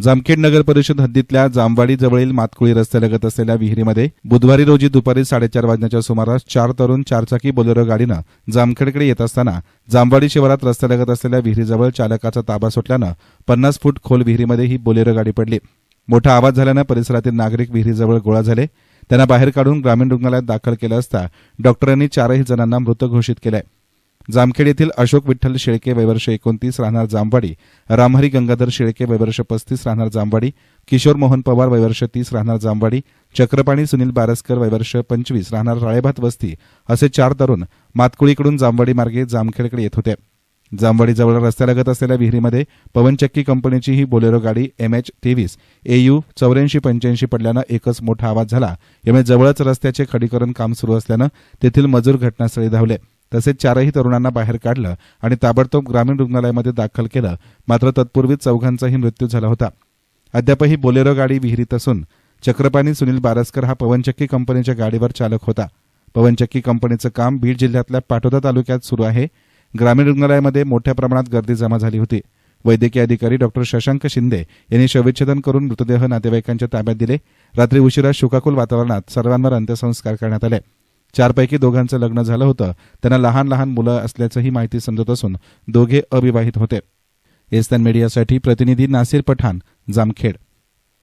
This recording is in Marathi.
जामखेड नगर परिषद हद्दीतल्या जामवाडी जवळील मातकुळी रस्त्यालगत असलेल्या विहिरीमध्ये बुधवारी रोजी दुपारी 4:30 वाजण्याच्या सुमारास 4 तरुण चारचाकी बोलेरो गाडीनं जामखेडकडे येत असताना जामवाडी शिवारात रस्त्यालगत असलेल्या विहिरीजवळ चालकाचा ताबा सुटल्यानं 50 फूट खोल विहिरीमध्ये ही बोलेरो गाडी पडली। मोठा आवाज झाल्यानं परिसरातील नागरिक विहिरीजवळ गोळा झाले। त्यांना बाहेर काढून ग्रामीण रुग्णालयात दाखल केलं असता डॉक्टरांनी 4ही जणांना मृत घोषित केलंय। जामखेड येथील अशोक विठ्ठल शेळके वयवर्ष 29 राहणार जामवाडी, रामहरी गंगाधर शेळके वयवर्ष 35 राहणार जामवाडी, किशोर मोहन पवार वयवर्ष 30 राहणार जामवाडी, चक्रपाणी सुनील बारसकर वयवर्ष 25 राहणार राळेभात वस्ती असे 4 तरुण मातकुळीकडून जामवाडी मार्गे जामखेडकडे येत होते। जामवाडीजवळ रस्त्यालगत असलेल्या विहिरीमध्ये पवनचक्की कंपनीची ही बोलेरो गाडी MH23 AU 8485 पडल्यानं एकच मोठा आवाज झाला। यामुळे जवळच रस्त्याचे खडीकरण काम सुरू असल्यानं तेथील मजूर घटनास्थळी धावले। तसेच 4ही तरुणांना बाहेर काढलं आणि ताबडतोब ग्रामीण रुग्णालयामध्ये दाखल केलं। मात्र तत्पूर्वीच चौघांचाही मृत्यू झाला होता। अद्यापही बोलेरो गाडी विहिरीत असून चक्रपाणी सुनील बारसकर हा पवनचक्की कंपनीच्या गाडीवर चालक होता। पवनचक्की कंपनीचं काम बीड जिल्ह्यातल्या पाटोदा तालुक्यात सुरू आहे। ग्रामीण रुग्णालयामध्ये मोठ्या प्रमाणात गर्दी जमा झाली होती। वैद्यकीय अधिकारी डॉक्टर शशांक शिंदे यांनी शवविच्छेदन करून मृतदेह नातेवाईकांच्या ताब्यात दिले। रात्री उशिरा शोकाकुल वातावरणात सर्वांवर अंत्यसंस्कार करण्यात आले। 4 पैकी दोघांचं लग्न झालं होतं। त्यांना लहान लहान मुलं असल्याचंही माहिती समजत असून दोघे अविवाहित होते। एस्तान मीडियासाठी प्रतिनिधी नासिर पठाण, जामखेड।